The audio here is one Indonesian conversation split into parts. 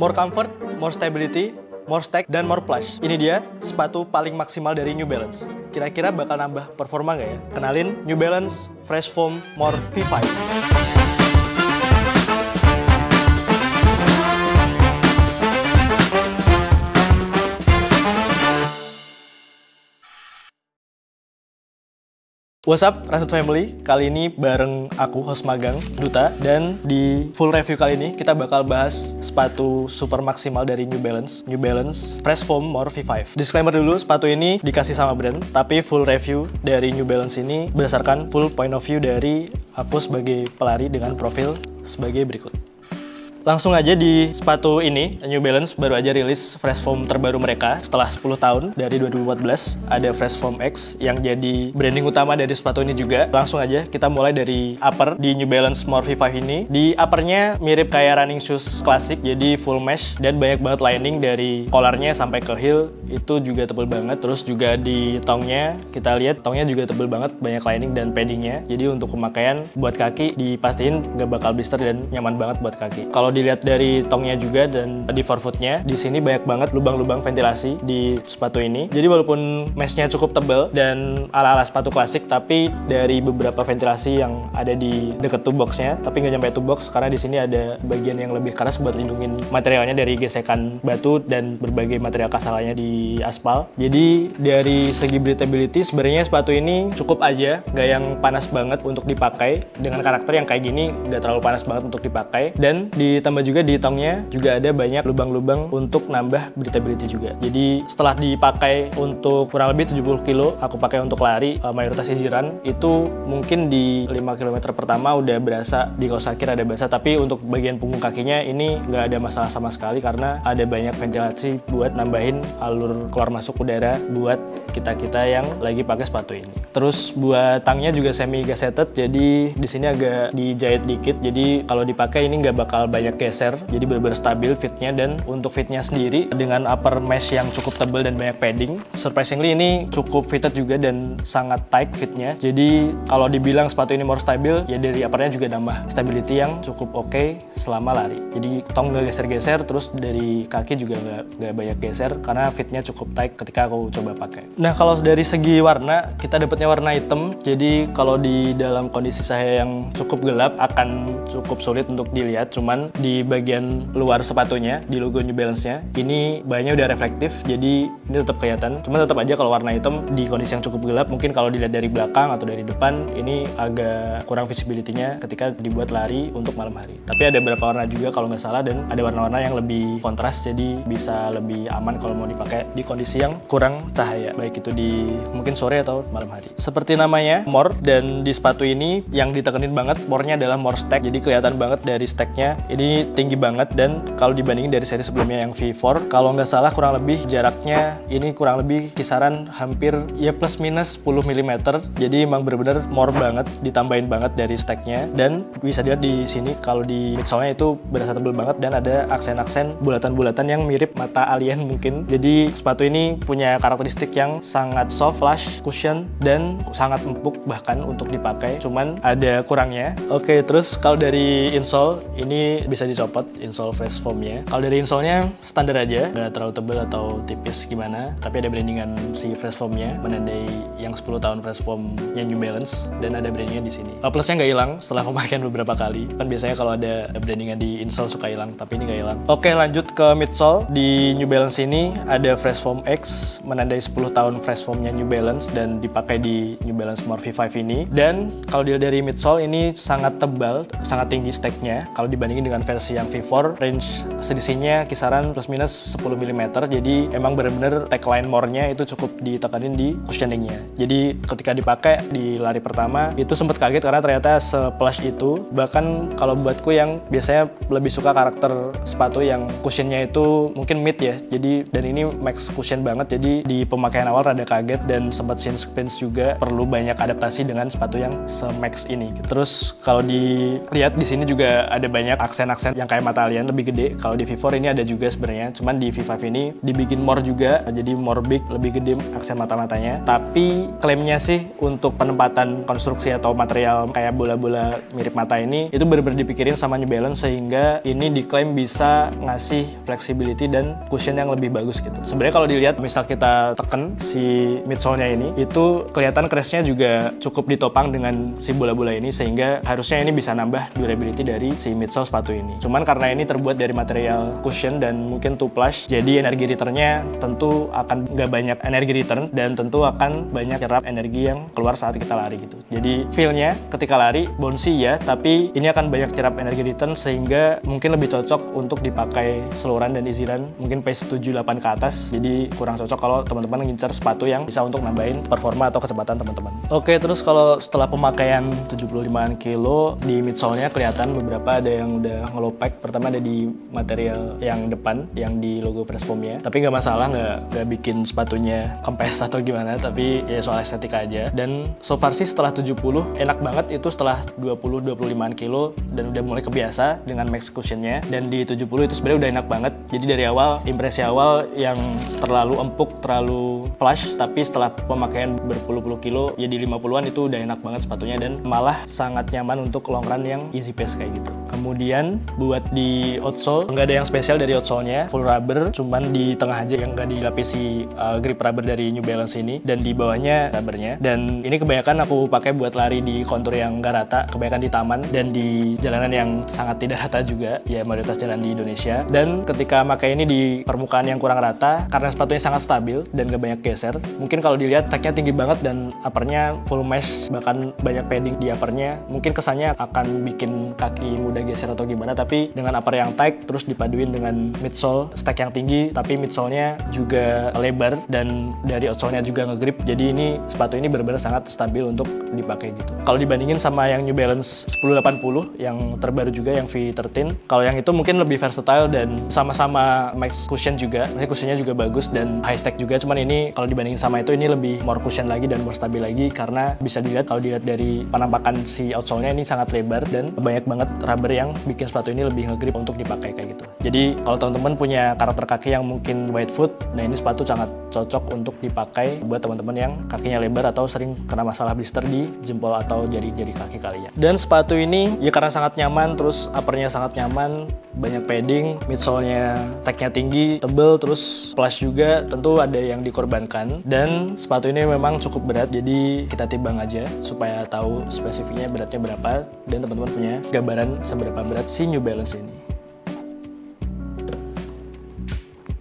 More comfort, more stability, more stack, dan more plush. Ini dia sepatu paling maksimal dari New Balance. Kira-kira bakal nambah performa nggak ya? Kenalin New Balance Fresh Foam More V5. What's up, Ranut Family? Kali ini bareng aku, host magang, Duta. Dan di full review kali ini, kita bakal bahas sepatu super maksimal dari New Balance. New Balance Fresh Foam More V5. Disclaimer dulu, sepatu ini dikasih sama brand. Tapi full review dari New Balance ini berdasarkan full point of view dari aku sebagai pelari dengan profil sebagai berikut. Langsung aja di sepatu ini, New Balance baru aja rilis Fresh Foam terbaru mereka setelah 10 tahun dari 2014. Ada Fresh Foam X yang jadi branding utama dari sepatu ini juga. Langsung aja kita mulai dari upper di New Balance More V5 ini. Di uppernya mirip kayak running shoes klasik, jadi full mesh dan banyak banget lining dari collarnya sampai ke heel. Itu juga tebel banget. Terus juga di tongnya, kita lihat tongnya juga tebel banget, banyak lining dan paddingnya. Jadi untuk pemakaian buat kaki dipastiin gak bakal blister dan nyaman banget buat kaki. Kalau dilihat dari tongnya juga dan di forefootnya, di sini banyak banget lubang-lubang ventilasi di sepatu ini. Jadi walaupun meshnya cukup tebal dan ala-ala sepatu klasik, tapi dari beberapa ventilasi yang ada di deket toe boxnya, tapi nggak nyampe toe box karena di sini ada bagian yang lebih keras buat lindungin materialnya dari gesekan batu dan berbagai material kasar lainnya di aspal. Jadi dari segi breathability sebenarnya sepatu ini cukup aja, nggak yang panas banget untuk dipakai. Dengan karakter yang kayak gini nggak terlalu panas banget untuk dipakai. Dan ditambah juga di tongnya juga ada banyak lubang-lubang untuk nambah breathability juga. Jadi setelah dipakai untuk kurang lebih 70 kilo, aku pakai untuk lari mayoritas sisiran, itu mungkin di 5 km pertama udah berasa di kaos kaki ada basah, tapi untuk bagian punggung kakinya ini nggak ada masalah sama sekali karena ada banyak ventilasi buat nambahin alur keluar masuk udara buat kita-kita yang lagi pakai sepatu ini. Terus buat tangnya juga semi gazetted, jadi di sini agak dijahit dikit, jadi kalau dipakai ini nggak bakal banyak geser, jadi benar-benar stabil fitnya. Dan untuk fitnya sendiri dengan upper mesh yang cukup tebal dan banyak padding, surprisingly ini cukup fitted juga dan sangat tight fitnya. Jadi kalau dibilang sepatu ini more stabil, ya dari uppernya juga nambah stability yang cukup oke selama lari. Jadi tong nggak geser-geser, terus dari kaki juga nggak banyak geser karena fitnya cukup tight ketika aku coba pakai. Nah kalau dari segi warna, kita dapatnya warna hitam. Jadi kalau di dalam kondisi saya yang cukup gelap akan cukup sulit untuk dilihat. Cuman di bagian luar sepatunya, di logo New Balance-nya, ini banyak udah reflektif, jadi ini tetap kelihatan. Cuma tetap aja kalau warna hitam di kondisi yang cukup gelap, mungkin kalau dilihat dari belakang atau dari depan, ini agak kurang visibility-nya ketika dibuat lari untuk malam hari. Tapi ada beberapa warna juga kalau nggak salah, dan ada warna-warna yang lebih kontras, jadi bisa lebih aman kalau mau dipakai di kondisi yang kurang cahaya, baik itu di mungkin sore atau malam hari. Seperti namanya, more, dan di sepatu ini yang ditekenin banget more-nya adalah more stack, jadi kelihatan banget dari stack-nya ini tinggi banget. Dan kalau dibandingin dari seri sebelumnya yang V4, kalau nggak salah kurang lebih jaraknya ini kurang lebih kisaran hampir ya plus minus 10 mm. Jadi emang bener-bener more banget, ditambahin banget dari stacknya. Dan bisa dilihat di sini kalau di midsole-nya itu berasa tebel banget dan ada aksen-aksen bulatan-bulatan yang mirip mata alien mungkin. Jadi sepatu ini punya karakteristik yang sangat soft, flush, cushion, dan sangat empuk bahkan untuk dipakai. Cuman ada kurangnya. Oke, terus kalau dari insole ini bisa dicopot insole Fresh Foam-nya. Kalau dari insole-nya standar aja, nggak terlalu tebal atau tipis gimana, tapi ada brandingan si Fresh Foam-nya menandai yang 10 tahun Fresh Foam-nya New Balance, dan ada brandingan di sini. Plusnya nggak hilang setelah pemakaian beberapa kali. Kan biasanya kalau ada brandingan di insole suka hilang, tapi ini nggak hilang. Oke, lanjut ke midsole. Di New Balance ini ada Fresh Foam X menandai 10 tahun Fresh Foam-nya New Balance dan dipakai di New Balance More V5 ini. Dan kalau dilihat dari midsole ini sangat tebal, sangat tinggi stack-nya kalau dibandingin dengan versi yang V4. Range selisihnya kisaran plus minus 10 mm, jadi emang bener-bener tagline more-nya itu cukup ditekanin di cushioning-nya. Jadi ketika dipakai di lari pertama itu sempat kaget karena ternyata se-plush itu. Bahkan kalau buatku yang biasanya lebih suka karakter sepatu yang cushionnya itu mungkin mid ya, jadi dan ini max cushion banget, jadi di pemakaian awal rada kaget dan sempat shin splints juga perlu banyak adaptasi dengan sepatu yang se-max ini. Terus kalau dilihat di sini juga ada banyak aksen aksen-aksen yang kayak mata alien lebih gede. Kalau di V4 ini ada juga sebenarnya, cuman di V5 ini dibikin more juga, jadi more big, lebih gede aksen mata-matanya. Tapi klaimnya sih untuk penempatan konstruksi atau material kayak bola-bola mirip mata ini itu benar-benar dipikirin sama New Balance, sehingga ini diklaim bisa ngasih flexibility dan cushion yang lebih bagus gitu. Sebenarnya kalau dilihat misal kita tekan si midsole-nya ini, itu kelihatan crest-nya juga cukup ditopang dengan si bola-bola ini, sehingga harusnya ini bisa nambah durability dari si midsole sepatu ini. Cuman karena ini terbuat dari material cushion dan mungkin two plush, jadi energi returnnya tentu akan nggak banyak energi return, dan tentu akan banyak nyerap energi yang keluar saat kita lari gitu. Jadi feel-nya ketika lari bouncy ya, tapi ini akan banyak nyerap energi return, sehingga mungkin lebih cocok untuk dipakai slow run dan easy run, mungkin pace 7-8 ke atas. Jadi kurang cocok kalau teman-teman ngincar sepatu yang bisa untuk nambahin performa atau kecepatan teman-teman. Oke, terus kalau setelah pemakaian 75an kilo, di midsole-nya kelihatan beberapa ada yang udah ngelow pack. Pertama ada di material yang depan, yang di logo Pressfoam-nya. Tapi nggak masalah, nggak bikin sepatunya kempes atau gimana, tapi ya soal estetika aja. Dan so far sih setelah 70, enak banget itu setelah 20-25an kilo, dan udah mulai kebiasa dengan max cushion-nya. Dan di 70 itu sebenarnya udah enak banget. Jadi dari awal, impresi awal yang terlalu empuk, terlalu plush, tapi setelah pemakaian berpuluh-puluh kilo, ya di 50-an itu udah enak banget sepatunya, dan malah sangat nyaman untuk long run yang easy pace kayak gitu. Kemudian buat di outsole, nggak ada yang spesial dari outsole-nya, full rubber, cuman di tengah aja yang nggak dilapisi grip rubber dari New Balance ini, dan di bawahnya rubbernya. Dan ini kebanyakan aku pakai buat lari di kontur yang nggak rata, kebanyakan di taman dan di jalanan yang sangat tidak rata juga, ya mayoritas jalan di Indonesia. Dan ketika pakai ini di permukaan yang kurang rata, karena sepatunya sangat stabil dan nggak banyak geser, mungkin kalau dilihat tag-nya tinggi banget dan uppernya full mesh, bahkan banyak padding di uppernya, mungkin kesannya akan bikin kaki mudah geser atau gimana. Tapi dengan upper yang tight terus dipaduin dengan midsole stack yang tinggi, tapi midsole-nya juga lebar dan dari outsole-nya juga ngegrip, jadi ini sepatu ini benar-benar sangat stabil untuk dipakai gitu. Kalau dibandingin sama yang New Balance 1080 yang terbaru juga, yang V13, kalau yang itu mungkin lebih versatile dan sama-sama max cushion juga, cushionnya juga bagus dan high stack juga. Cuman ini kalau dibandingin sama itu, ini lebih more cushion lagi dan more stabil lagi, karena bisa dilihat kalau dilihat dari penampakan si outsole-nya ini sangat lebar dan banyak banget rubber yang bikin sepatu ini lebih ngegrip untuk dipakai kayak gitu. Jadi kalau teman-teman punya karakter kaki yang mungkin wide foot, nah ini sepatu sangat cocok untuk dipakai buat teman-teman yang kakinya lebar atau sering kena masalah blister di jempol atau jari-jari kaki kalian. Dan sepatu ini ya karena sangat nyaman, terus uppernya sangat nyaman, banyak padding, midsole-nya tag-nya tinggi, tebel, terus plush juga, tentu ada yang dikorbankan. Dan sepatu ini memang cukup berat, jadi kita timbang aja supaya tahu spesifiknya beratnya berapa, dan teman-teman punya gambaran seberapa berat si New Balance ini.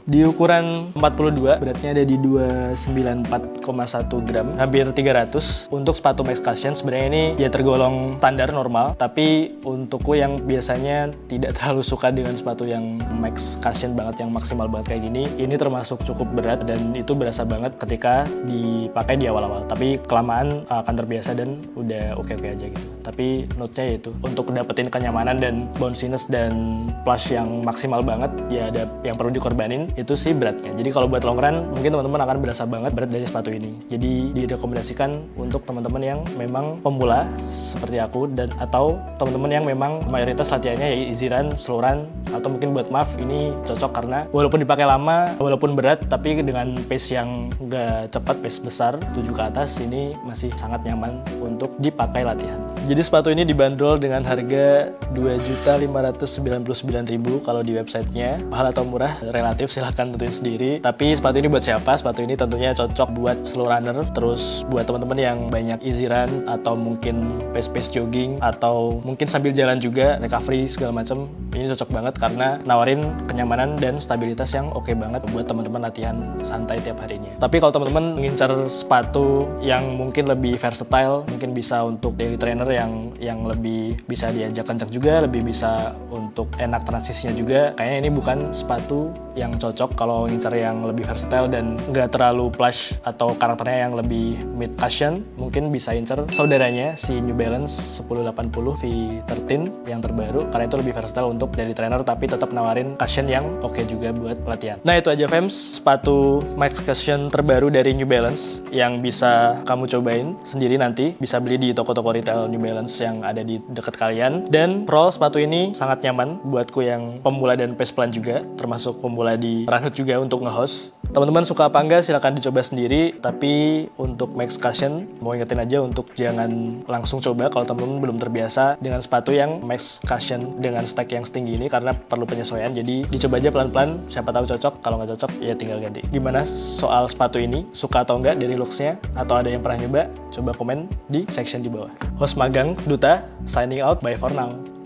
Di ukuran 42, beratnya ada di 294,1 gram, hampir 300. Untuk sepatu max cushion sebenarnya ini ya tergolong standar normal, tapi untukku yang biasanya tidak terlalu suka dengan sepatu yang max cushion banget, yang maksimal banget kayak gini, ini termasuk cukup berat dan itu berasa banget ketika dipakai di awal-awal. Tapi kelamaan akan terbiasa dan udah oke-oke aja gitu. Tapi note-nya yaitu untuk dapetin kenyamanan dan bounciness dan plush yang maksimal banget, ya ada yang perlu dikorbanin, itu sih beratnya. Jadi kalau buat long run mungkin teman-teman akan berasa banget berat dari sepatu ini. Jadi direkomendasikan untuk teman-teman yang memang pemula seperti aku, dan atau teman-teman yang memang mayoritas latihannya ya easy run, slow run, atau mungkin buat MAF ini cocok karena walaupun dipakai lama, walaupun berat, tapi dengan pace yang nggak cepat, pace besar 7 ke atas, ini masih sangat nyaman untuk dipakai latihan. Jadi sepatu ini dibanderol dengan harga 2.599.000 kalau di websitenya. Mahal atau murah relatif, silahkan tentuin sendiri. Tapi sepatu ini buat siapa? Sepatu ini tentunya cocok buat slow runner, terus buat teman-teman yang banyak easy run atau mungkin pace-pace jogging, atau mungkin sambil jalan juga recovery segala macam. Ini cocok banget karena nawarin kenyamanan dan stabilitas yang oke banget buat teman-teman latihan santai tiap harinya. Tapi kalau teman-teman mengincar sepatu yang mungkin lebih versatile, mungkin bisa untuk daily trainer yang lebih bisa diajak kencang juga, lebih bisa untuk enak transisinya juga, kayaknya ini bukan sepatu yang cocok cocok. Kalau ngincer yang lebih versatile dan nggak terlalu plush atau karakternya yang lebih mid cushion, mungkin bisa incer saudaranya si New Balance 1080 V13 yang terbaru, karena itu lebih versatile untuk jadi trainer tapi tetap nawarin cushion yang oke juga buat latihan. Nah itu aja fams, sepatu max cushion terbaru dari New Balance yang bisa kamu cobain sendiri nanti. Bisa beli di toko-toko retail New Balance yang ada di dekat kalian. Dan overall sepatu ini sangat nyaman buatku yang pemula dan pace plan juga, termasuk pemula di Runhood juga untuk nge-host. Teman-teman suka apa enggak silahkan dicoba sendiri, tapi untuk max cushion mau ingetin aja untuk jangan langsung coba kalau teman-teman belum terbiasa dengan sepatu yang max cushion dengan stack yang setinggi ini, karena perlu penyesuaian. Jadi dicoba aja pelan-pelan, siapa tahu cocok, kalau nggak cocok ya tinggal ganti. Gimana soal sepatu ini, suka atau enggak dari looks-nya, atau ada yang pernah nyoba? Coba komen di section di bawah. Host magang Duta signing out, bye for now.